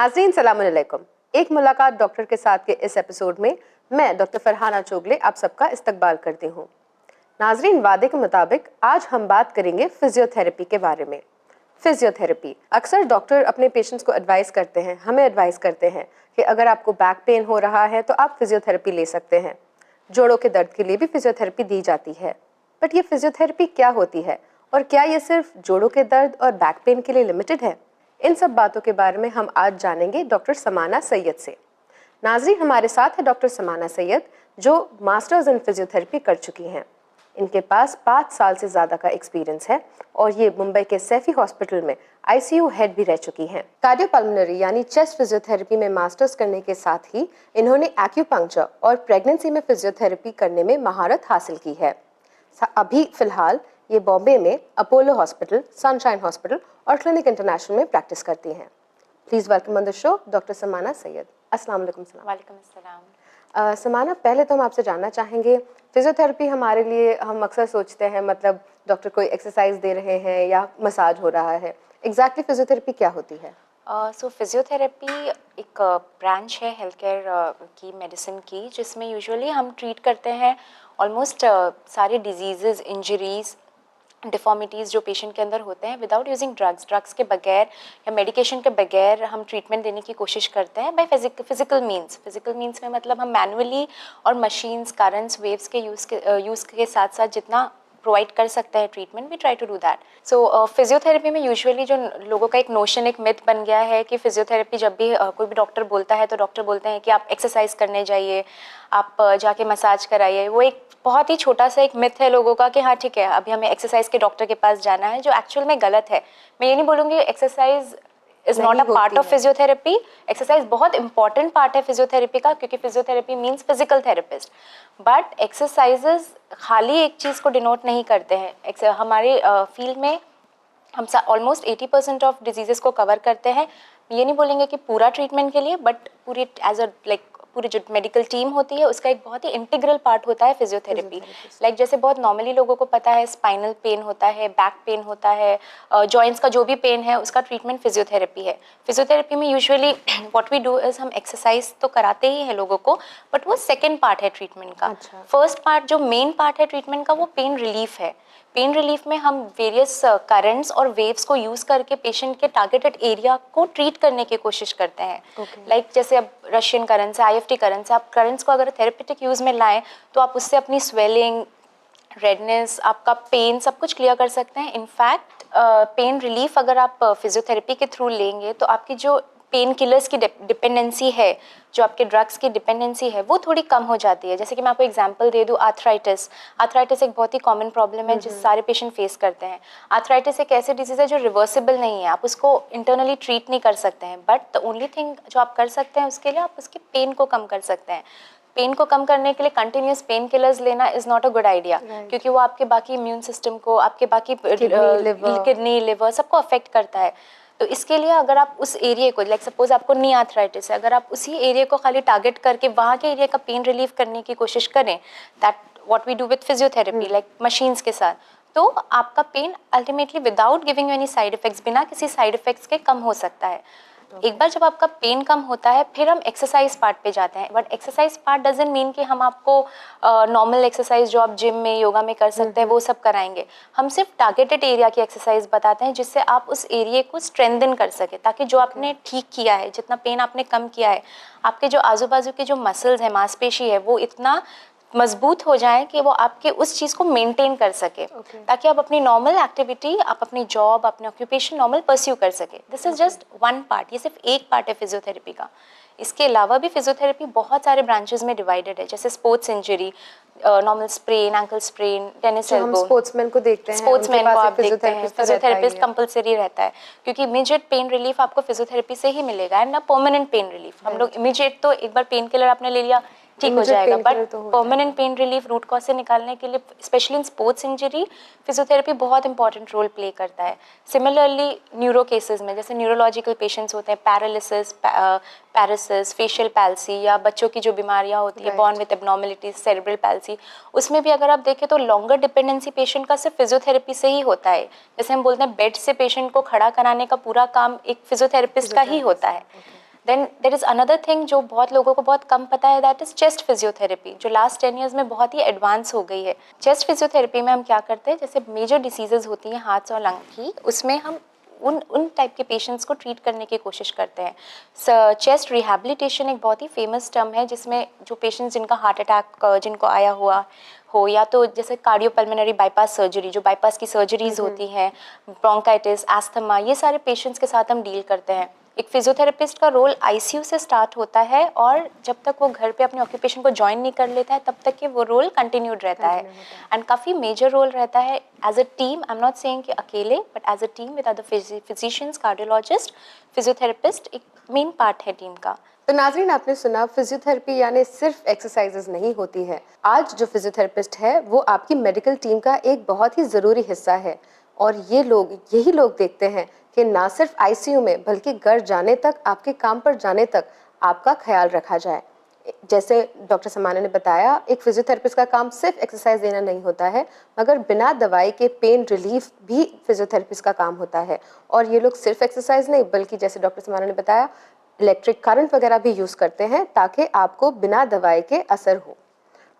नाज़रीन सलाम अलैकुम। एक मुलाकात डॉक्टर के साथ के इस एपिसोड में मैं डॉक्टर फरहाना चोगले आप सबका इस्तकबाल करती हूँ। नाज़रीन, वादे के मुताबिक आज हम बात करेंगे फिजियोथेरेपी के बारे में। फिजियोथेरेपी अक्सर डॉक्टर अपने पेशेंट्स को एडवाइस करते हैं, हमें एडवाइस करते हैं कि अगर आपको बैक पेन हो रहा है तो आप फिजियोथेरेपी ले सकते हैं। जोड़ों के दर्द के लिए भी फिजियोथेरेपी दी जाती है। बट ये फिजियोथेरेपी क्या होती है और क्या ये सिर्फ जोड़ों के दर्द और बैक पेन के लिए लिमिटेड है? इन सब बातों के बारे में हम आज जानेंगे डॉक्टर समाना सैयद से। नाज़रीन, हमारे साथ है डॉक्टर समाना सैयद जो मास्टर्स इन फिजियोथेरेपी कर चुकी हैं। इनके पास 5 साल से ज़्यादा का एक्सपीरियंस है और ये मुंबई के सैफी हॉस्पिटल में आईसीयू हेड भी रह चुकी हैं। कार्डियोपल्मोनरी यानी चेस्ट फिजियोथेरेपी में मास्टर्स करने के साथ ही इन्होंने एक्यूपंक्चर और प्रेगनेंसी में फिजियोथेरेपी करने में महारत हासिल की है। अभी फिलहाल ये बॉम्बे में अपोलो हॉस्पिटल, सनशाइन हॉस्पिटल और क्लिनिक इंटरनेशनल में प्रैक्टिस करती हैं। Please welcome on the show doctor समाना सैयद। अस्सलाम वालेकुम। वालेकुम अस्सलाम। समाना, पहले तो हम आपसे जानना चाहेंगे, फिजियोथेरेपी हमारे लिए हम अक्सर सोचते हैं मतलब डॉक्टर कोई एक्सरसाइज दे रहे हैं या मसाज हो रहा है। एग्जैक्टली फिजियोथेरेपी क्या होती है? सो फिजियोथेरेपी एक ब्रांच है हेल्थ केयर की, मेडिसिन की, जिसमें यूजुअली हम ट्रीट करते हैं ऑलमोस्ट सारे डिजीज़, इंजरीज़, डिफॉर्मिटीज़ जो पेशेंट के अंदर होते हैं विदाउट यूजिंग ड्रग्स के बगैर या मेडिकेशन के बगैर हम ट्रीटमेंट देने की कोशिश करते हैं बाय फिजिकल मीन्स में मतलब हम मैनुअली और मशीन्स, करंट्स, वेव्स के यूज़ के साथ साथ जितना प्रोवाइड कर सकते हैं treatment, we try to do that. So physiotherapy में यूजुअली जो लोगों का एक नोशन, एक मिथ बन गया है कि फिजियोथेरेपी जब भी कोई भी डॉक्टर बोलता है तो डॉक्टर बोलते हैं कि आप एक्सरसाइज करने जाइए, आप जाके मसाज कराइए। वो एक बहुत ही छोटा सा एक मिथ है लोगों का कि हाँ ठीक है, अभी हमें एक्सरसाइज के डॉक्टर के पास जाना है, जो एक्चुअल में गलत है। मैं ये नहीं बोलूँगी exercise is not a part of physiotherapy. Exercise बहुत इंपॉर्टेंट पार्ट है फिजियोथेरेपी का, क्योंकि physiotherapy means physical therapist. But exercises खाली एक चीज़ को डिनोट नहीं करते हैं। हमारे फील्ड में हम ऑलमोस्ट 80% ऑफ डिजीजेस को कवर करते हैं। ये नहीं बोलेंगे कि पूरा ट्रीटमेंट के लिए, बट पूरी एज अ पूरी जो मेडिकल टीम होती है उसका एक बहुत ही इंटीग्रल पार्ट होता है फिजियोथेरेपी। लाइक जैसे बहुत नॉर्मली लोगों को पता है स्पाइनल पेन होता है, बैक पेन होता है, जॉइंट्स का जो भी पेन है उसका ट्रीटमेंट फिजियोथेरेपी है। फिजियोथेरेपी में usually what we do is हम एक्सरसाइज तो कराते ही हैं लोगों को, बट वो सेकेंड पार्ट है ट्रीटमेंट का। फर्स्ट पार्ट जो मेन पार्ट है ट्रीटमेंट का वो पेन रिलीफ है। पेन रिलीफ में हम वेरियस करंट्स और वेव्स को यूज़ करके पेशेंट के टारगेटेड एरिया को ट्रीट करने की कोशिश करते हैं। लाइक जैसे अब रशियन करंट्स, आईएफटी करंट्स, आप करंट्स को अगर थेरेपेटिक यूज़ में लाएं तो आप उससे अपनी स्वेलिंग, रेडनेस, आपका पेन सब कुछ क्लियर कर सकते हैं। इनफैक्ट पेन रिलीफ अगर आप फिजियोथेरेपी के थ्रू लेंगे तो आपकी जो पेन किलर्स की डिपेंडेंसी है, जो आपके ड्रग्स की डिपेंडेंसी है, वो थोड़ी कम हो जाती है। जैसे कि मैं आपको एग्जांपल दे दूँ, आर्थराइटिस एक बहुत ही कॉमन प्रॉब्लम है जिस सारे पेशेंट फेस करते हैं। आर्थराइटिस एक ऐसी डिजीज़ है जो रिवर्सिबल नहीं है, आप उसको इंटरनली ट्रीट नहीं कर सकते हैं, बट द ओनली थिंग जो आप कर सकते हैं उसके लिए आप उसके पेन को कम कर सकते हैं। पेन को कम करने के लिए कंटिन्यूस पेन किलर्स लेना is not a good idea, क्योंकि वो आपके बाकी इम्यून सिस्टम को, आपके बाकी किडनी, लिवर सबको अफेक्ट करता है। तो इसके लिए अगर आप उस एरिया को, लाइक सपोज आपको नी आर्थराइटिस है, अगर आप उसी एरिया को खाली टारगेट करके वहाँ के एरिया का पेन रिलीफ करने की कोशिश करें, that what we do with physiotherapy, like machines के साथ, तो आपका pain ultimately without giving any side effects, बिना किसी साइड इफेक्ट्स के कम हो सकता है। एक बार जब आपका पेन कम होता है फिर हम एक्सरसाइज पार्ट पे जाते हैं। But exercise part doesn't mean कि हम आपको नॉर्मल एक्सरसाइज जो आप जिम में, योगा में कर सकते हैं वो सब कराएंगे। हम सिर्फ टारगेटेड एरिया की एक्सरसाइज बताते हैं जिससे आप उस एरिया को स्ट्रेंथन कर सके, ताकि जो आपने ठीक किया है, जितना पेन आपने कम किया है, आपके जो आजू बाजू के जो मसल्स है, मांसपेशी है, वो इतना मजबूत हो जाए कि वो आपके उस चीज़ को मेंटेन कर सके, ताकि आप अपनी नॉर्मल एक्टिविटी, आप अपनी जॉब, अपने ऑक्यूपेशन नॉर्मल परस्यू कर सके। This is just one part, ये सिर्फ एक पार्ट है फिजियोथेरेपी का। इसके अलावा भी फिजियोथेरेपी बहुत सारे ब्रांचेस में डिवाइडेड है, जैसे sports injury, normal sprain, ankle sprain, tennis elbow. Sportsman को देखते हैं, स्पोर्ट्समैन को आप देखते हैं, फिजियोथेरेपिस्ट कंपलसरी रहता है, क्योंकि इमीडिएट पेन रिलीफ आपको फिजियोथेरेपी से ही मिलेगा, एंड ना परमानेंट पेन रिलीफ। हम लोग इमीडिएट तो एक बार पेन किलर आपने ले लिया ठीक हो जाएगा, but permanent pain relief root cause से निकालने के लिए, specially in sports injury, physiotherapy बहुत इंपॉर्टेंट रोल प्ले करता है। सिमिलरली न्यूरो केसेस में, जैसे न्यूरोलॉजिकल पेशेंट्स होते हैं, पैरालिसिस, फेशियल पैल्सी, या बच्चों की जो बीमारियां होती है born with abnormalities, cerebral palsy, उसमें भी अगर आप देखें तो लॉन्गर डिपेंडेंसी पेशेंट का सिर्फ फिजियोथेरेपी से ही होता है। जैसे हम बोलते हैं बेड से पेशेंट को खड़ा कराने का पूरा काम एक फिजियोथेरेपिस्ट का ही होता है। Then there is another thing जो बहुत लोगों को बहुत कम पता है, दैट इज़ चेस्ट फिजियोथेरेपी, जो लास्ट 10 ईयर्स में बहुत ही एडवांस हो गई है। चेस्ट फिजियोथेरेपी में हम क्या करते हैं, जैसे मेजर डिसीजेज होती हैं हार्ट और लंग की, उसमें हम उन टाइप के पेशेंट्स को ट्रीट करने की कोशिश करते हैं। चेस्ट रिहैबिलिटेशन एक बहुत ही फेमस टर्म है, जिसमें जो पेशेंट्स जिनका हार्ट अटैक जिनको आया हुआ हो, या तो जैसे कार्डियोपल्मोनरी बाईपास सर्जरी, जो बाईपास की सर्जरीज होती हैं, ब्रोंकाइटिस, एस्थमा, ये सारे पेशेंट्स के साथ हम डील करते हैं। एक फिजियोथेरेपिस्ट का रोल आईसीयू से स्टार्ट होता है, और जब तक वो घर पे अपने ऑक्यूपेशन को ज्वाइन नहीं कर लेता है तब तक के वो रोल कंटिन्यूड रहता है, एंड काफ़ी मेजर रोल रहता है as a team. I am not saying कि अकेले, but as a team with other physicians, cardiologist, physiotherapist एक मेन पार्ट है टीम का। तो नाज़रीन, आपने सुना फिजियोथेरेपी यानी सिर्फ एक्सरसाइजेज नहीं होती है। आज जो फिजियोथेरेपिस्ट है वो आपकी मेडिकल टीम का एक बहुत ही ज़रूरी हिस्सा है, और यही लोग देखते हैं कि ना सिर्फ आईसीयू में बल्कि घर जाने तक, आपके काम पर जाने तक आपका ख्याल रखा जाए। जैसे डॉक्टर समाना ने बताया, एक फिजियोथेरेपिस्ट का काम सिर्फ एक्सरसाइज देना नहीं होता है, मगर बिना दवाई के पेन रिलीफ भी फिजियोथेरेपिस्ट का काम होता है। और ये लोग सिर्फ एक्सरसाइज नहीं, बल्कि जैसे डॉक्टर समाना ने बताया, इलेक्ट्रिक करंट वगैरह भी यूज़ करते हैं ताकि आपको बिना दवाई के असर हो।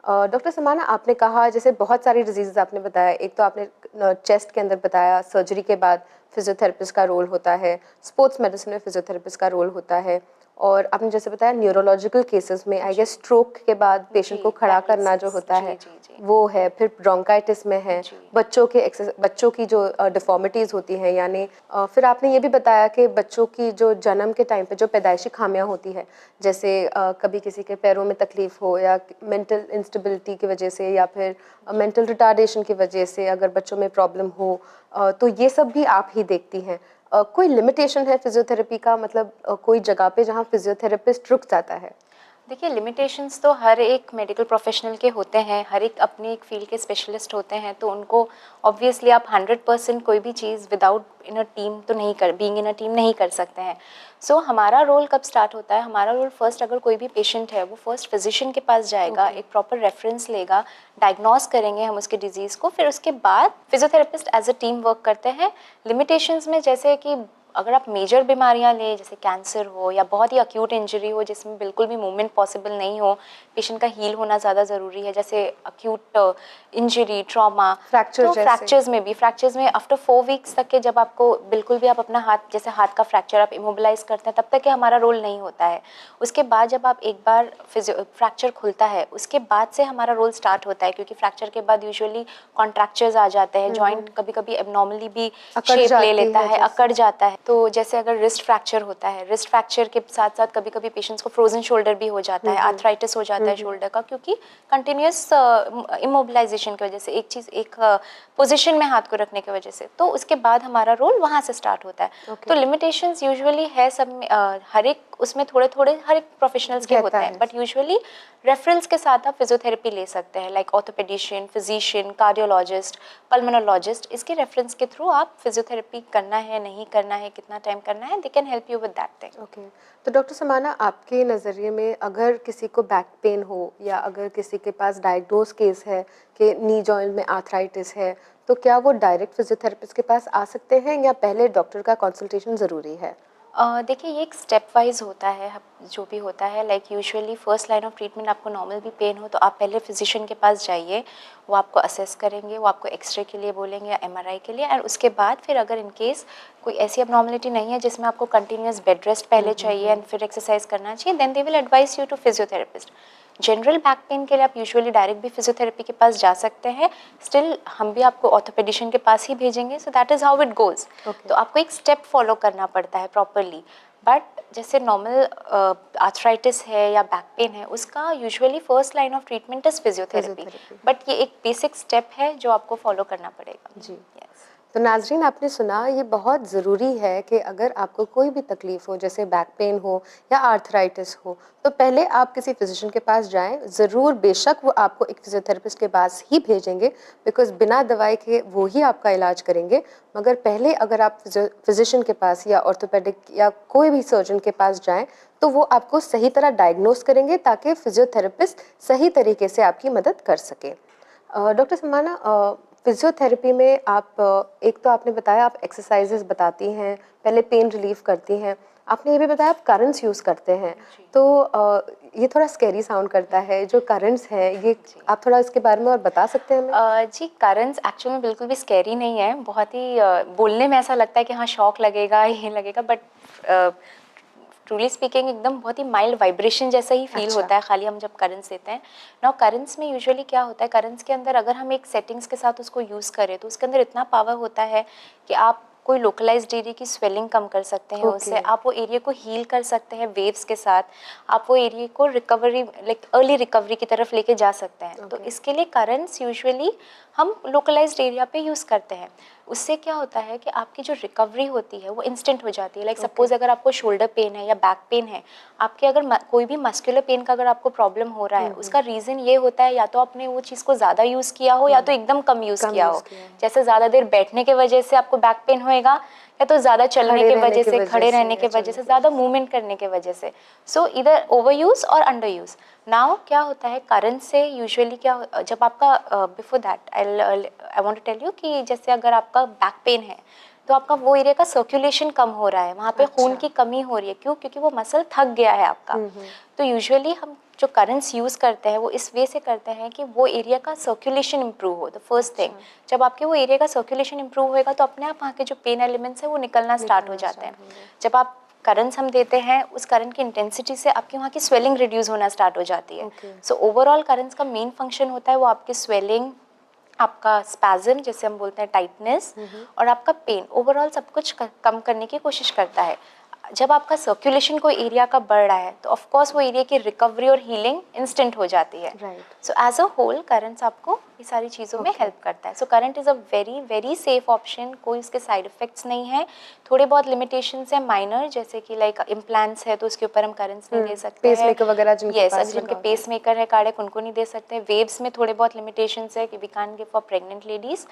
डॉक्टर समाना, आपने कहा जैसे बहुत सारी डिजीज़ आपने बताया, एक तो आपने चेस्ट के अंदर बताया सर्जरी के बाद फिजियोथेरेपिस्ट का रोल होता है, स्पोर्ट्स मेडिसिन में फिजियोथेरेपिस्ट का रोल होता है, और आपने जैसे बताया न्यूरोलॉजिकल केसेस में आई गेस स्ट्रोक के बाद पेशेंट को खड़ा करना जो होता है वो है, फिर ब्रोंकाइटिस में है, बच्चों की जो डिफॉर्मिटीज़ होती हैं, यानी फिर आपने ये भी बताया कि बच्चों की जो जन्म के टाइम पे जो पैदाइशी खामियां होती है, जैसे कभी किसी के पैरों में तकलीफ हो, या मेंटल इंस्टेबिलिटी की वजह से, या फिर मेंटल रिटार्डेशन की वजह से अगर बच्चों में प्रॉब्लम हो, तो ये सब भी आप ही देखती हैं। कोई लिमिटेशन है फिजियोथेरेपी का, मतलब कोई जगह पे जहाँ फिजियोथेरेपिस्ट रुक जाता है? देखिए, लिमिटेशंस तो हर एक मेडिकल प्रोफेशनल के होते हैं, हर एक अपनी एक फील्ड के स्पेशलिस्ट होते हैं, तो उनको ऑब्वियसली आप 100% कोई भी चीज़ विदाउट इन अ टीम तो नहीं कर बीइंग इन अ टीम नहीं कर सकते हैं। सो हमारा रोल कब स्टार्ट होता है, हमारा रोल फर्स्ट, अगर कोई भी पेशेंट है वो फर्स्ट फिजिशियन के पास जाएगा, एक प्रॉपर रेफरेंस लेगा, डायग्नोस करेंगे हम उसके डिजीज़ को, फिर उसके बाद physiotherapist as a team work करते हैं। लिमिटेशंस में जैसे कि अगर आप मेजर बीमारियां लें, जैसे कैंसर हो या बहुत ही अक्यूट इंजरी हो जिसमें बिल्कुल भी मूवमेंट पॉसिबल नहीं हो, पेशेंट का हील होना ज़्यादा ज़रूरी है, जैसे अक्यूट इंजरी, ट्रॉमा, फ्रैक्चर्स में आफ्टर 4 वीक्स तक के, जब आपको बिल्कुल भी आप अपना हाथ, जैसे हाथ का फ्रैक्चर आप इमोबिलाइज करते हैं, तब तक के हमारा रोल नहीं होता है। उसके बाद जब आप एक बार फ्रैक्चर खुलता है, उसके बाद से हमारा रोल स्टार्ट होता है, क्योंकि फ्रैक्चर के बाद यूजुअली कॉन्ट्रैक्चर्स आ जाते हैं, जॉइंट कभी कभी एबनॉर्मली भी शेप ले लेता है, अकड़ जाता है। तो जैसे अगर रिस्ट फ्रैक्चर होता है, रिस्ट फ्रैक्चर के साथ साथ कभी कभी पेशेंट्स को फ्रोजन शोल्डर भी हो जाता है, आर्थराइटिस हो जाता है शोल्डर का, क्योंकि कंटिन्यूस इमोबिलाइजेशन की वजह से, एक पोजीशन में हाथ को रखने की वजह से, तो उसके बाद हमारा रोल वहाँ से स्टार्ट होता है। तो लिमिटेशंस यूजुअली है सब में, हर एक उसमें थोड़े थोड़े हर एक प्रोफेशनल्स के होते हैं, बट यूजुअली रेफरेंस के साथ आप फिजियोथेरेपी ले सकते हैं, like orthopedician, physician, cardiologist, pulmonologist, इसके रेफरेंस के थ्रू आप फिजियोथेरेपी करना है, नहीं करना है, कितना टाइम करना है, they can help you with that thing. Okay, तो डॉक्टर समाना, आपके नज़रिए में अगर किसी को बैक पेन हो, या अगर किसी के पास डायग्नोज केस है कि नी जॉइंट में आर्थराइटिस है, तो क्या वो डायरेक्ट फिजियोथेरेपिस्ट के पास आ सकते हैं, या पहले डॉक्टर का कंसल्टेशन ज़रूरी है? देखिए, ये एक स्टेप वाइज होता है, जो भी होता है, like usually first line of treatment, आपको नॉर्मल भी पेन हो तो आप पहले फिजिशियन के पास जाइए, वो आपको असेस करेंगे, वो आपको एक्सरे के लिए बोलेंगे या एमआरआई के लिए, और उसके बाद फिर अगर इन केस कोई ऐसी अबनॉर्मलिटी नहीं है जिसमें आपको कंटिन्यूस बेड रेस्ट पहले चाहिए एंड फिर एक्सरसाइज करना चाहिए, then they will advise you to physiotherapist. General back pain के लिए आप यूजुअली डायरेक्ट भी फिजियोथेरेपी के पास जा सकते हैं, स्टिल हम भी आपको ऑर्थोपेडिशियन के पास ही भेजेंगे, so that is how it goes. तो आपको एक स्टेप फॉलो करना पड़ता है प्रॉपरली, बट जैसे नॉर्मल आर्थराइटिस है या बैक पेन है, उसका usually first line of treatment is physiotherapy, but ये एक बेसिक स्टेप है जो आपको फॉलो करना पड़ेगा। जी, तो नाजरीन, आपने सुना, ये बहुत ज़रूरी है कि अगर आपको कोई भी तकलीफ़ हो, जैसे बैक पेन हो या आर्थराइटिस हो, तो पहले आप किसी फिजिशियन के पास जाएं ज़रूर। बेशक वो आपको एक फिजियोथेरेपिस्ट के पास ही भेजेंगे, बिकॉज़ बिना दवाई के वो ही आपका इलाज करेंगे, मगर पहले अगर आप फिजिशियन के पास या ऑर्थोपेडिक या कोई भी सर्जन के पास जाएँ, तो वो आपको सही तरह डायग्नोस करेंगे ताकि फिजियोथेरेपिस्ट सही तरीके से आपकी मदद कर सके। डॉक्टर समाना, फिजियोथेरेपी में आप एक तो आपने बताया आप एक्सरसाइजेस बताती हैं, पहले पेन रिलीफ करती हैं, आपने ये भी बताया आप करंट्स यूज़ करते हैं, तो ये थोड़ा स्कैरी साउंड करता है जो करंट्स है, ये आप थोड़ा इसके बारे में और बता सकते हैं हमें? जी, करंट्स एक्चुअल में बिल्कुल भी स्कैरी नहीं है, बहुत ही बोलने में ऐसा लगता है कि हाँ शॉक लगेगा, ये लगेगा, बट ट्रूली स्पीकिंग एकदम बहुत ही माइल्ड वाइब्रेशन जैसा ही फील होता है खाली हम जब करंट्स देते हैं। नाउ करंट्स में यूजुअली क्या होता है, करंट्स के अंदर अगर हम एक सेटिंग्स के साथ उसको यूज़ करें तो उसके अंदर इतना पावर होता है कि आप कोई लोकलाइज्ड एरिया की स्वेलिंग कम कर सकते हैं उससे, आप वो एरिया को हील कर सकते हैं वेव्स के साथ, आप वो एरिया को रिकवरी लाइक अर्ली रिकवरी की तरफ लेके जा सकते हैं। तो इसके लिए करंट्स यूजुअली हम लोकलाइज्ड एरिया पे यूज़ करते हैं। उससे क्या होता है कि आपकी जो रिकवरी होती है वो इंस्टेंट हो जाती है। लाइक सपोज अगर आपको शोल्डर पेन है या बैक पेन है, आपके अगर कोई भी मस्कुलर पेन का अगर आपको प्रॉब्लम हो रहा है, उसका रीज़न ये होता है या तो आपने वो चीज़ को ज़्यादा यूज़ किया हो या तो एकदम कम यूज़ किया हो। जैसे ज़्यादा देर बैठने के वजह से आपको बैक पेन होएगा, या तो ज़्यादा चलने के वजह से, खड़े रहने के वजह से, ज़्यादा मूवमेंट करने के वजह से। सो इधर ओवर यूज़ और अंडर यूज़। नाउ क्या होता है करंट से यूजुअली क्या, जब आपका before that I want to tell you कि जैसे अगर आपका बैक पेन है तो आपका वो एरिया का सर्कुलेशन कम हो रहा है, वहाँ पे खून की कमी हो रही है। क्यों? क्योंकि वो मसल थक गया है आपका। तो यूजुअली हम जो करंट्स यूज़ करते हैं वो इस वे से करते हैं कि वो एरिया का सर्कुलेशन इंप्रूव हो। द फर्स्ट थिंग, जब आपके वो एरिया का सर्कुलेशन इंप्रूव होएगा तो अपने आप वहाँ के जो पेन एलिमेंट्स हैं वो निकलना स्टार्ट हो जाते हैं। जब आप करंट्स हम देते हैं, उस करंट की इंटेंसिटी से आपकी वहाँ की स्वेलिंग रिड्यूस होना स्टार्ट हो जाती है। सो ओवरऑल करंट्स का मेन फंक्शन होता है वो आपकी स्वेलिंग, आपका स्पैज़म जैसे हम बोलते हैं टाइटनेस, और आपका पेन, ओवरऑल सब कुछ कम करने की कोशिश करता है। जब आपका सर्कुलेशन कोई एरिया का बढ़ रहा है तो ऑफ कोर्स वो एरिया की रिकवरी और हीलिंग इंस्टेंट हो जाती है। So as a whole currents आपको ये सारी चीज़ों में हेल्प करता है। So current is a very very safe option, कोई इसके साइड इफेक्ट्स नहीं है। थोड़े बहुत लिमिटेशंस है माइनर, जैसे कि लाइक इम्प्लांट्स है तो उसके ऊपर हम करंट्स नहीं दे सकते हैं। पेसमेकर वगैरह जिनके पेसमेकर है कार्डियक, उनको नहीं दे सकते। वेव्स में थोड़े बहुत लिमिटेशंस है कि we can't give for pregnant ladies,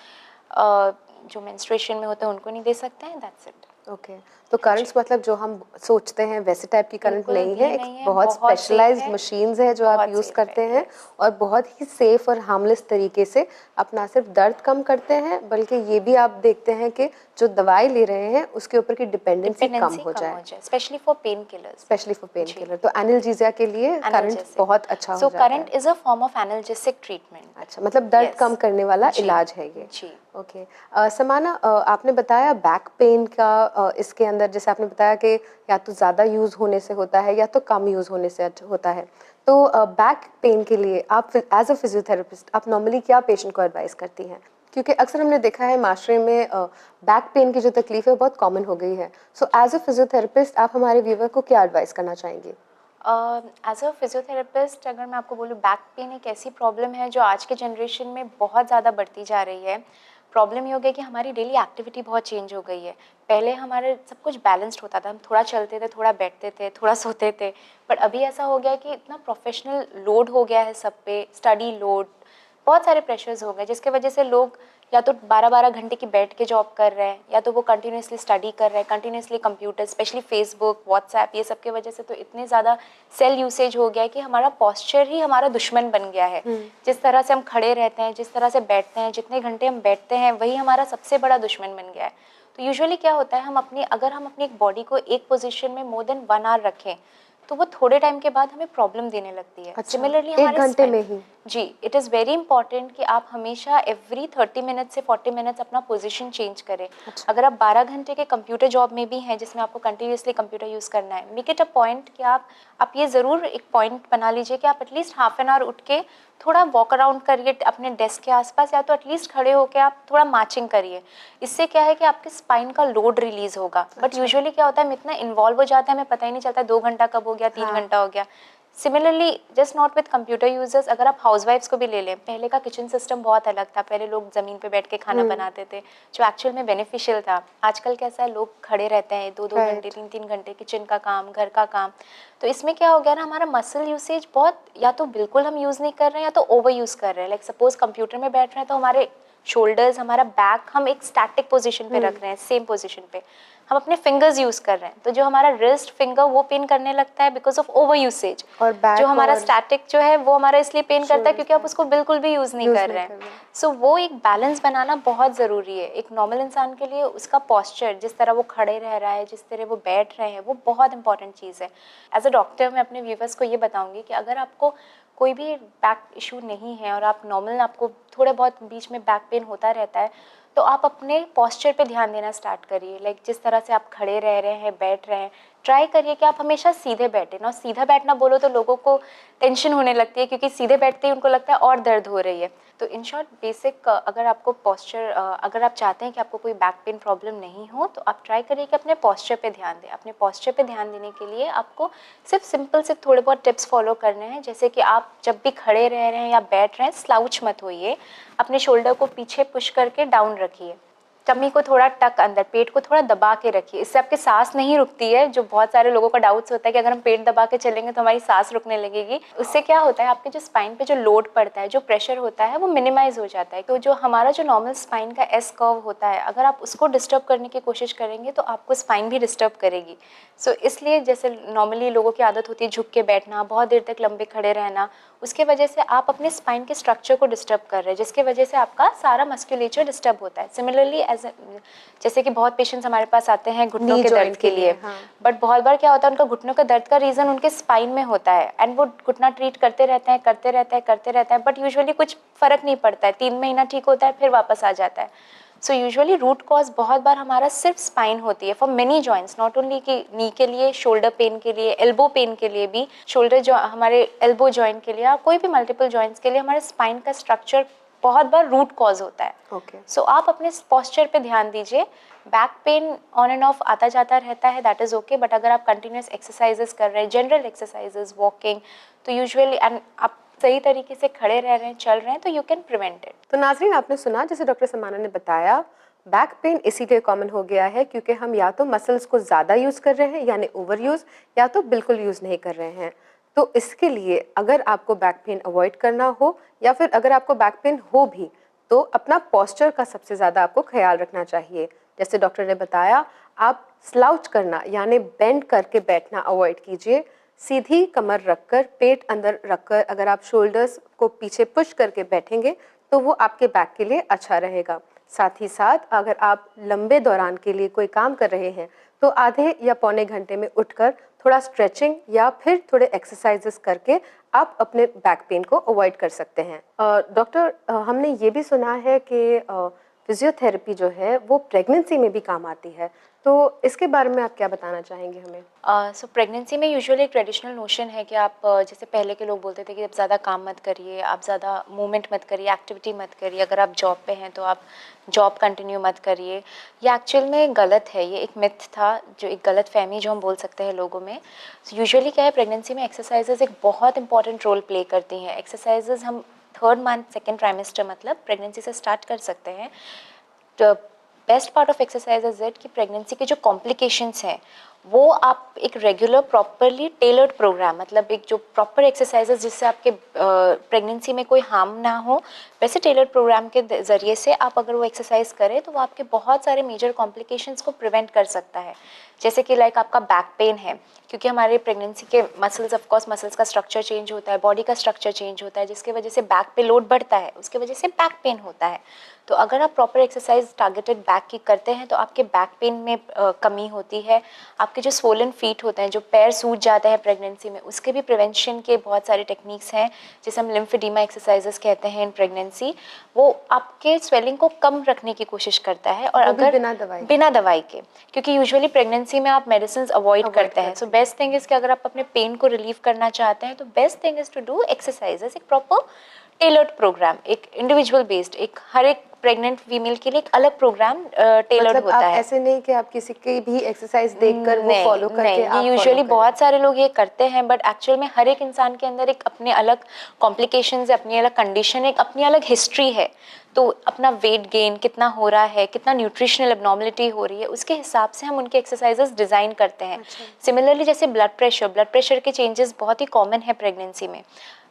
जो मेंस्ट्रुएशन में होते हैं उनको नहीं दे सकते हैं। That's it. ओके, तो करंट्स मतलब जो हम सोचते हैं वैसे टाइप की करंट नहीं है, एक बहुत स्पेशलाइज्ड मशीन्स है जो आप यूज़ करते हैं और बहुत ही सेफ और हार्मलेस तरीके से आप ना सिर्फ दर्द कम करते हैं बल्कि ये भी आप देखते हैं कि जो दवाई ले रहे हैं उसके ऊपर की डिपेंडेंसी कम हो जाए, specially for pain killers. Specially for pain killer. तो एनाल्जेसिया के लिए करंट बहुत अच्छा हो जाता है। So current is a form of analgesic treatment. अच्छा, मतलब दर्द कम करने वाला इलाज है ये। जी। ओके, समाना, आपने बताया बैक पेन का इसके अंदर जैसे आपने बताया कि या तो ज़्यादा यूज़ होने से होता है या तो कम यूज़ होने से होता है। तो बैक पेन के लिए आप एज अ फिजियोथेरेपिस्ट आप नॉर्मली क्या पेशेंट को एडवाइस करती हैं? क्योंकि अक्सर हमने देखा है माशरे में बैक पेन की जो तकलीफ है वो बहुत कॉमन हो गई है। सो एज अ फिजियोथेरेपिस्ट आप हमारे व्यूवर को क्या एडवाइस करना चाहेंगी? एज अ फिजियोथेरेपिस्ट अगर मैं आपको बोलूँ, बैक पेन एक ऐसी प्रॉब्लम है जो आज के जनरेशन में बहुत ज़्यादा बढ़ती जा रही है। प्रॉब्लम ये हो गया कि हमारी डेली एक्टिविटी बहुत चेंज हो गई है। पहले हमारे सब कुछ बैलेंस्ड होता था, हम थोड़ा चलते थे, थोड़ा बैठते थे, थोड़ा सोते थे, बट अभी ऐसा हो गया कि इतना प्रोफेशनल लोड हो गया है सब पे, स्टडी लोड, बहुत सारे प्रेशर्स हो गए जिसके वजह से लोग या तो 12-12 घंटे की बैठ के जॉब कर रहे हैं या तो वो कंटिन्यूसली स्टडी कर रहे हैं, continuously computer, specially Facebook, WhatsApp, ये सब की वजह से तो इतने ज़्यादा सेल यूसेज हो गया है कि हमारा पॉस्चर ही हमारा दुश्मन बन गया है। जिस तरह से हम खड़े रहते हैं, जिस तरह से बैठते हैं, जितने घंटे हम बैठते हैं, वही हमारा सबसे बड़ा दुश्मन बन गया है। तो यूजुअली क्या होता है, अगर हम अपनी एक बॉडी को एक पोजीशन में मोर देन 1 आवर रखें तो वो थोड़े टाइम के बाद हमें प्रॉब्लम देने लगती है। सिमिलरली एक घंटे में ही? जी, इट इज़ वेरी इंपॉर्टेंट कि आप हमेशा एवरी 30 मिनट से 40 मिनट्स अपना पोजीशन चेंज करें। अगर आप 12 घंटे के कंप्यूटर जॉब में भी हैं जिसमें आपको कंटिन्यूसली कंप्यूटर यूज़ करना है, मेक इट अ पॉइंट कि आप ये ज़रूर एक पॉइंट बना लीजिए कि आप एटलीस्ट हाफ एन आवर उठ के थोड़ा वॉक अराउंड करिए अपने डेस्क के आसपास, या तो एटलीस्ट खड़े होकर आप थोड़ा मार्चिंग करिए। इससे क्या है कि आपके स्पाइन का लोड रिलीज होगा। बट यूजुअली क्या होता है, हम इतना इन्वॉल्व हो जाता है, हमें पता ही नहीं चलता 2 घंटा कब हो गया, 3 घंटा हो गया। Similarly just not with computer users, अगर आप हाउसवाइफ्स को भी ले लें, पहले का किचन सिस्टम बहुत अलग था। पहले लोग ज़मीन पे बैठ के खाना बनाते थे जो एक्चुअल में बेनिफिशियल था। आजकल कैसा है, लोग खड़े रहते हैं 2-2 घंटे, 3-3 घंटे, किचन का काम, घर का काम। तो इसमें क्या हो गया ना, हमारा मसल यूसेज बहुत, या तो बिल्कुल हम यूज़ नहीं कर रहे हैं या तो ओवर यूज़ कर रहे हैं। लाइक सपोज कंप्यूटर में बैठ रहे हैं तो हमारे शोल्डर्स, हमारा बैक हम एक स्टैटिक पोजीशन पे रख रहे हैं, सेम पोजीशन पे। हम अपने फिंगर्स यूज़ कर रहे हैं, तो जो हमारा रिस्ट फिंगर वो पेन करने लगता है बिकॉज ऑफ ओवर यूसेज। और जो हमारा और स्टैटिक जो है वो हमारा इसलिए पेन करता है क्योंकि आप shoulders उसको बिल्कुल भी यूज़ नहीं कर रहे हैं। सो वो एक बैलेंस बनाना बहुत ज़रूरी है एक नॉर्मल इंसान के लिए। उसका पॉस्चर, जिस तरह वो खड़े रह रहा है, जिस तरह वो बैठ रहे हैं, वो बहुत इंपॉर्टेंट चीज़ है। एज अ डॉक्टर मैं अपने व्यूवर्स को ये बताऊंगी कि अगर आपको कोई भी बैक इशू नहीं है और आप नॉर्मल, आपको थोड़ा बहुत बीच में बैक पेन होता रहता है, तो आप अपने पॉस्चर पे ध्यान देना स्टार्ट करिए। लाइक जिस तरह से आप खड़े रह रहे हैं, बैठ रहे हैं, ट्राई करिए कि आप हमेशा सीधे बैठे ना। सीधा बैठना बोलो तो लोगों को टेंशन होने लगती है क्योंकि सीधे बैठते ही उनको लगता है और दर्द हो रही है। तो इन शॉर्ट बेसिक अगर आपको पॉस्चर, अगर आप चाहते हैं कि आपको कोई बैक पेन प्रॉब्लम नहीं हो, तो आप ट्राई करिए कि अपने पॉस्चर पे ध्यान दें। अपने पॉस्चर पे ध्यान देने के लिए आपको सिर्फ सिंपल से थोड़े बहुत टिप्स फॉलो करने हैं। जैसे कि आप जब भी खड़े रह रहे हैं या बैठ रहे हैं, स्लाउच मत होइए, अपने शोल्डर को पीछे पुश करके डाउन रखिए, टमी को थोड़ा टक अंदर, पेट को थोड़ा दबा के रखिए। इससे आपकी सांस नहीं रुकती है। जो बहुत सारे लोगों का डाउट्स होता है कि अगर हम पेट दबा के चलेंगे तो हमारी सांस रुकने लगेगी। उससे क्या होता है, आपके जो स्पाइन पे जो लोड पड़ता है, जो प्रेशर होता है, वो मिनिमाइज हो जाता है। तो जो हमारा जो नॉर्मल स्पाइन का एस कर्व होता है, अगर आप उसको डिस्टर्ब करने की कोशिश करेंगे तो आपको स्पाइन भी डिस्टर्ब करेगी। सो इसलिए जैसे नॉर्मली लोगों की आदत होती है झुक के बैठना, बहुत देर तक लंबे खड़े रहना, उसके वजह से आप अपने स्पाइन के स्ट्रक्चर को डिस्टर्ब कर रहे हैं, जिसकी वजह से आपका सारा मस्कुलेचर डिस्टर्ब होता है। सिमिलरली जैसे कि बहुत पेशेंट्स हमारे पास आते हैं घुटनों के दर्द के लिए, बट बहुत बार क्या होता है, उनका घुटनों के दर्द का रीज़न उनके स्पाइन में होता है एंड वो घुटना ट्रीट करते रहते हैं, बट यूजुअली कुछ फ़र्क नहीं पड़ता है। 3 महीना ठीक होता है, फिर वापस आ जाता है। सो यूजुअली रूट कॉज बहुत बार हमारा सिर्फ स्पाइन होती है for many joints, not only कि नी के लिए, शोल्डर पेन के लिए, एल्बो पेन के लिए भी, शोल्डर जो हमारे एल्बो जॉइंट के लिए या कोई भी मल्टीपल जॉइंट्स के लिए हमारे स्पाइन का स्ट्रक्चर बहुत बार रूट कॉज होता है। सो आप अपने पॉस्चर पे ध्यान दीजिए। Back pain on end of आता जाता रहता है, दैट इज़ ओके, बट अगर आप कंटिन्यूस एक्सरसाइजेस कर रहे हैं, जनरल एक्सरसाइजेस, वॉकिंग, तो यूजुअली एंड आप सही तरीके से खड़े रह रहे हैं, चल रहे हैं, तो यू कैन प्रिवेंट इट। तो नाज़रीन, आपने सुना जैसे डॉक्टर समाना ने बताया, बैक पेन इसीलिए कॉमन हो गया है क्योंकि हम या तो मसल्स को ज़्यादा यूज़ कर रहे हैं यानी ओवर यूज़, या तो बिल्कुल यूज़ नहीं कर रहे हैं। तो इसके लिए अगर आपको बैक पेन अवॉइड करना हो या फिर अगर आपको बैक पेन हो भी, तो अपना पोस्चर का सबसे ज़्यादा आपको ख्याल रखना चाहिए। जैसे डॉक्टर ने बताया, आप स्लाउच करना यानी बेंड करके बैठना अवॉइड कीजिए। सीधी कमर रखकर, पेट अंदर रखकर अगर आप शोल्डर्स को पीछे पुश करके बैठेंगे तो वो आपके बैक के लिए अच्छा रहेगा। साथ ही साथ अगर आप लंबे दौरान के लिए कोई काम कर रहे हैं तो आधे या पौने घंटे में उठकर थोड़ा स्ट्रेचिंग या फिर थोड़े एक्सरसाइजेस करके आप अपने बैक पेन को अवॉइड कर सकते हैं। डॉक्टर, हमने ये भी सुना है कि फिजियोथेरेपी जो है वो प्रेगनेंसी में भी काम आती है, तो इसके बारे में आप क्या बताना चाहेंगे हमें? सो प्रेगनेंसी में यूजुअली एक ट्रेडिशनल नोशन है कि आप जैसे पहले के लोग बोलते थे कि आप ज़्यादा काम मत करिए, आप ज़्यादा मूवमेंट मत करिए, एक्टिविटी मत करिए, अगर आप जॉब पे हैं तो आप जॉब कंटिन्यू मत करिए। ये एक्चुअल में गलत है, ये एक मिथ था, जो एक गलत फहमी जो हम बोल सकते हैं लोगों में। यूजुअली क्या है, प्रेगनेंसी में एक्सरसाइजेज एक बहुत इंपॉर्टेंट रोल प्ले करती हैं। एक्सरसाइजेज हम 3rd मंथ 2nd ट्राइमेस्टर मतलब प्रेगनेंसी से स्टार्ट कर सकते हैं। तो best part of exercise is that कि प्रेगनेंसी के जो कॉम्प्लिकेशंस हैं वो आप एक रेगुलर प्रॉपरली टेलर्ड प्रोग्राम, मतलब एक जो प्रॉपर एक्सरसाइजेस जिससे आपके प्रेगनेंसी में कोई हार्म ना हो, वैसे टेलर्ड प्रोग्राम के ज़रिए से आप अगर वो एक्सरसाइज करें तो वो आपके बहुत सारे मेजर कॉम्प्लिकेशंस को प्रिवेंट कर सकता है। जैसे कि लाइक आपका बैक पेन है, क्योंकि हमारे प्रेगनेंसी के मसल्स, ऑफ कोर्स मसल्स का स्ट्रक्चर चेंज होता है, बॉडी का स्ट्रक्चर चेंज होता है, जिसकी वजह से बैक पे लोड बढ़ता है, उसकी वजह से बैक पेन होता है। तो अगर आप प्रॉपर एक्सरसाइज टारगेटेड बैक की करते हैं तो आपके बैक पेन में कमी होती है। आपके जो स्वोलन फीट होते हैं, जो पैर सूज जाते हैं प्रेगनेंसी में, उसके भी प्रिवेंशन के बहुत सारे टेक्निक्स हैं, जिसे हम लिम्फेडिमा एक्सरसाइजेस कहते हैं इन प्रेगनेंसी। वो आपके स्वेलिंग को कम रखने की कोशिश करता है, और अगर बिना दवाई के, क्योंकि यूजुअली प्रेगनेंसी में आप मेडिसिन अवॉइड करते हैं। सो बेस्ट थिंग इज़ कि अगर आप अपने पेन को रिलीव करना चाहते हैं तो best thing is to do exercises, एक प्रॉपर टेलर्ड प्रोग्राम, एक इंडिविजुअल बेस्ड, एक हर एक प्रेग्नेंट फीमेल के लिए एक अलग प्रोग्राम टेलर्ड मतलब होता है। ऐसे नहीं कि आप किसी की भी एक्सरसाइज देखकर वो फॉलो करके आप ये यूजुअली बहुत सारे लोग ये करते हैं, बट एक्चुअल में हर एक इंसान के अंदर एक अपने अलग कॉम्प्लिकेशंस है, अपनी अलग कंडीशन है, एक अपनी अलग हिस्ट्री है। तो अपना वेट गेन कितना हो रहा है, कितना न्यूट्रिशनल एबनॉर्मलिटी हो रही है, उसके हिसाब से हम उनके एक्सरसाइजेस डिज़ाइन करते हैं। सिमिलरली जैसे ब्लड प्रेशर के चेंजेस बहुत ही कॉमन है प्रेगनेंसी में।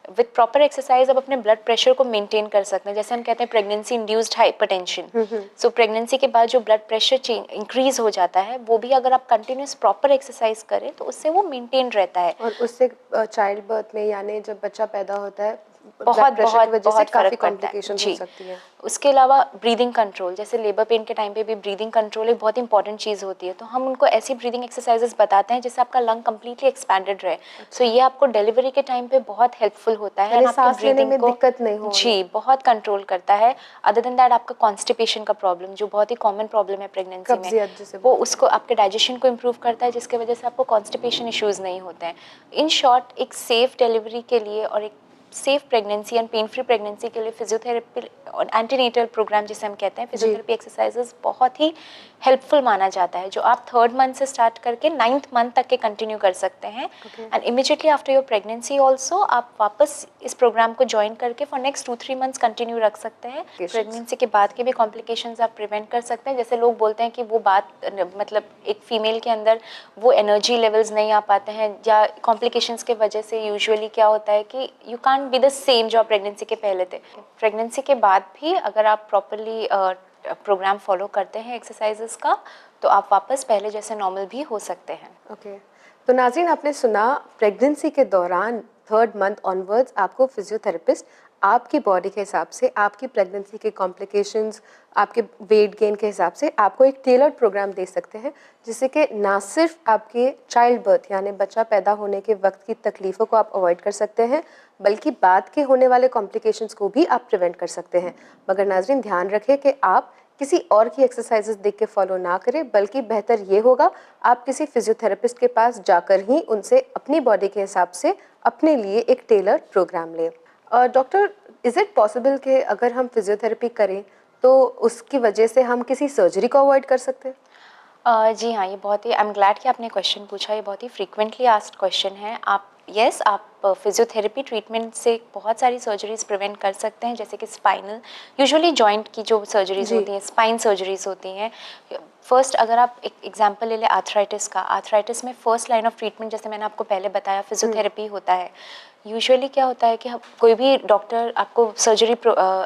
विद प्रॉपर एक्सरसाइज आप अपने ब्लड प्रेशर को मेंटेन कर सकते हैं। जैसे हम कहते हैं प्रेगनेंसी इंड्यूस्ड हाइपरटेंशन, सो प्रेगनेंसी के बाद जो ब्लड प्रेशर इंक्रीज हो जाता है, वो भी अगर आप कंटिन्यूस प्रॉपर एक्सरसाइज करें तो उससे वो मेंटेन रहता है। और उससे चाइल्ड बर्थ में यानी जब बच्चा पैदा होता है बहुत बहुत बहुत काफी फर्क पड़ता है कॉम्प्लिकेशंस हो सकती है। उसके अलावा ब्रीदिंग कंट्रोल, जैसे लेबर पेन के टाइम पे भी ब्रीदिंग कंट्रोल एक बहुत इंपॉर्टेंट चीज़ होती है, तो हम उनको ऐसी ब्रीदिंग एक्सरसाइजेस बताते हैं जिससे आपका लंग कंप्लीटली एक्सपैंडेड रहे। सो ये आपको डिलीवरी के टाइम पे बहुत हेल्पफुल होता है, यानी सांस लेने में दिक्कत नहीं हो, जी बहुत कंट्रोल करता है। अदर देन दैट आपका कॉन्स्टिपेशन का प्रॉब्लम जो बहुत ही कॉमन प्रॉब्लम है प्रेगनेंसी में, वो उसको आपके डाइजेशन को इम्प्रूव करता है, जिसकी वजह से आपको कॉन्स्टिपेशन इश्यूज नहीं होते हैं। इन शॉर्ट, एक सेफ डिलीवरी के लिए और एक safe pregnancy and pain free pregnancy के लिए फिजियोथेरेपी और एंटीनेटल प्रोग्राम जिसे हम कहते हैं, फिजियोथेरेपी एक्सरसाइजेस बहुत ही हेल्पफुल माना जाता है, जो आप 3rd मंथ से स्टार्ट करके 9th मंथ तक के कंटिन्यू कर सकते हैं। And immediately after your pregnancy also आप वापस इस प्रोग्राम को ज्वाइन करके फॉर नेक्स्ट 2-3 मंथ्स कंटिन्यू रख सकते हैं। प्रेगनेंसी के बाद के भी कॉम्प्लिकेशंस आप प्रिवेंट कर सकते हैं। जैसे लोग बोलते हैं कि वो बात मतलब एक फीमेल के अंदर वो एनर्जी लेवल्स नहीं आ पाते हैं, या कॉम्प्लिकेशंस के वजह से यूजुअली क्या होता है कि you can't be the same जो आप प्रेगनेंसी के पहले थे। प्रेगनेंसी के बाद भी अगर आप प्रॉपरली प्रोग्राम फॉलो करते हैं एक्सरसाइजेस का, तो आप वापस पहले जैसे नॉर्मल भी हो सकते हैं। ओके तो नाज़रीन, आपने सुना प्रेगनेंसी के दौरान 3rd मंथ ऑनवर्ड्स आपको फिजियोथेरेपिस्ट आपकी बॉडी के हिसाब से, आपकी प्रेगनेंसी के कॉम्प्लिकेशंस, आपके वेट गेन के हिसाब से आपको एक टेलर्ड प्रोग्राम दे सकते हैं, जिससे कि ना सिर्फ आपके चाइल्ड बर्थ यानी बच्चा पैदा होने के वक्त की तकलीफ़ों को आप अवॉइड कर सकते हैं, बल्कि बाद के होने वाले कॉम्प्लिकेशंस को भी आप प्रिवेंट कर सकते हैं। मगर नाज़रीन ध्यान रखें कि आप किसी और की एक्सरसाइजेस देख के फॉलो ना करें, बल्कि बेहतर ये होगा आप किसी फिजियोथेरेपिस्ट के पास जाकर ही उनसे अपनी बॉडी के हिसाब से अपने लिए एक टेलर्ड प्रोग्राम लें। डॉक्टर, इज़ इट पॉसिबल कि अगर हम फिजियोथेरेपी करें तो उसकी वजह से हम किसी सर्जरी को अवॉइड कर सकते हैं? जी हाँ, ये बहुत ही, आई एम ग्लैड कि आपने क्वेश्चन पूछा। ये बहुत ही फ्रीक्वेंटली आस्क्ड क्वेश्चन है। आप आप फिजियोथेरेपी ट्रीटमेंट से बहुत सारी सर्जरीज प्रिवेंट कर सकते हैं, जैसे कि स्पाइनल, यूजुअली जॉइंट की जो सर्जरीज होती हैं, स्पाइन सर्जरीज होती हैं। फर्स्ट अगर आप एक एग्जांपल ले लें आर्थराइटिस का, आर्थराइटिस में फर्स्ट लाइन ऑफ ट्रीटमेंट जैसे मैंने आपको पहले बताया फिजियोथेरेपी होता है। यूजुअली क्या होता है कि कोई भी डॉक्टर आपको सर्जरी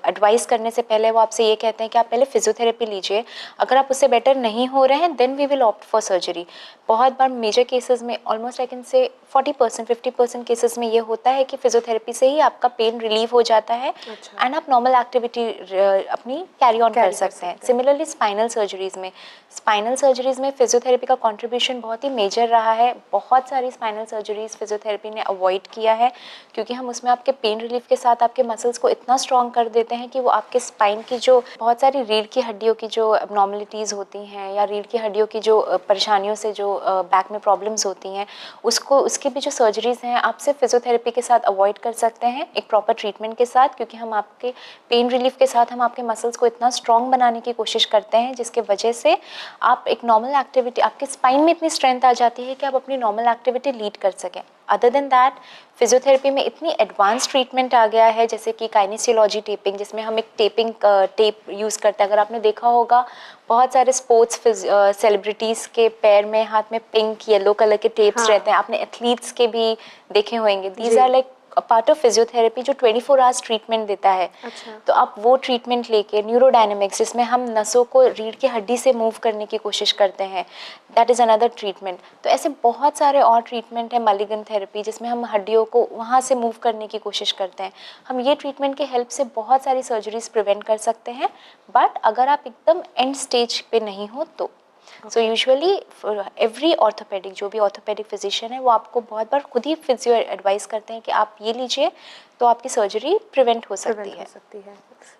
एडवाइस करने से पहले वो आपसे ये कहते हैं कि आप पहले फिजियोथेरेपी लीजिए, अगर आप उससे बेटर नहीं हो रहे हैं then we will opt for surgery. बहुत बार मेजर केसेस में almost I can say 40% 50% cases में ये होता है कि फिजियोथेरेपी से ही आपका पेन रिलीव हो जाता है एंड आप नॉर्मल एक्टिविटी अपनी कैरी ऑन कर सकते हैं। सिमिलरली स्पाइनल सर्जरीज में फिजियोथेरेपी का कंट्रीब्यूशन बहुत ही मेजर रहा है। बहुत सारी स्पाइनल सर्जरीज फिजियोथेरेपी ने अवॉइड किया है, क्योंकि हम उसमें आपके पेन रिलीफ के साथ आपके मसल्स को इतना स्ट्रॉन्ग कर देते हैं कि वो आपके स्पाइन की जो बहुत सारी रीढ़ की हड्डियों की जो एबनॉर्मलिटीज़ होती हैं या रीढ़ की हड्डियों की जो परेशानियों से जो बैक में प्रॉब्लम्स होती हैं, उसकी भी जो सर्जरीज हैं आप सिर्फ फिजियोथेरेपी के साथ अवॉइड कर सकते हैं एक प्रॉपर ट्रीटमेंट के साथ, क्योंकि हम आपके पेन रिलीफ के साथ हम आपके मसल्स को इतना स्ट्रॉन्ग बनाने की कोशिश करते हैं, जिसके वजह से आप एक नॉर्मल एक्टिविटी, आपके स्पाइन में इतनी स्ट्रेंथ आ जाती है कि आप अपनी नॉर्मल एक्टिविटी लीड कर सकें। अदर देन दैट फिजियोथेरेपी में इतनी एडवांस ट्रीटमेंट आ गया है, जैसे कि काइनेसियोलॉजी टेपिंग, जिसमें हम एक टेप यूज़ करते हैं। अगर आपने देखा होगा बहुत सारे स्पोर्ट्स सेलिब्रिटीज़ के पैर में, हाथ में पिंक येलो कलर के टेप्स रहते हैं, आपने एथलीट्स के भी देखे होंगे। These are like part of physiotherapy जो 24 आवर्स ट्रीटमेंट देता है। तो आप वो ट्रीटमेंट लेके न्यूरोडायनेमिक्स, जिसमें हम नसों को रीढ़ की हड्डी से मूव करने की कोशिश करते हैं, दैट इज़ अनदर ट्रीटमेंट। तो ऐसे बहुत सारे और ट्रीटमेंट है। मलिगन थेरेपी, जिसमें हम हड्डियों को वहाँ से मूव करने की कोशिश करते हैं। हम ये ट्रीटमेंट के हेल्प से बहुत सारी सर्जरीज प्रिवेंट कर सकते हैं, बट अगर आप एकदम एंड स्टेज पे नहीं हो तो। सो यूजुअली एवरी ऑर्थोपेडिक, जो भी ऑर्थोपेडिक फिजिशियन है, वो आपको बहुत बार खुद ही फिजियो एडवाइस करते हैं कि आप ये लीजिए तो आपकी सर्जरी प्रिवेंट हो सकती है।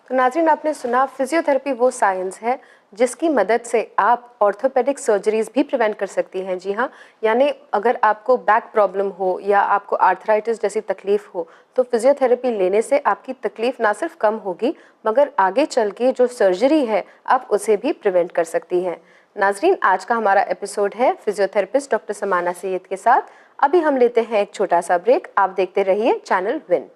तो नाज़रीन, आपने सुना फिजियोथेरेपी वो साइंस है जिसकी मदद से आप ऑर्थोपेडिक सर्जरीज भी प्रिवेंट कर सकती हैं। जी हाँ, यानी अगर आपको बैक प्रॉब्लम हो या आपको आर्थराइटिस जैसी तकलीफ हो तो फिजियोथेरेपी लेने से आपकी तकलीफ ना सिर्फ कम होगी, मगर आगे चल के जो सर्जरी है आप उसे भी प्रिवेंट कर सकती हैं। नाजरीन, आज का हमारा एपिसोड है फिजियोथेरेपिस्ट डॉक्टर समाना सैयद के साथ। अभी हम लेते हैं एक छोटा सा ब्रेक। आप देखते रहिए चैनल विन।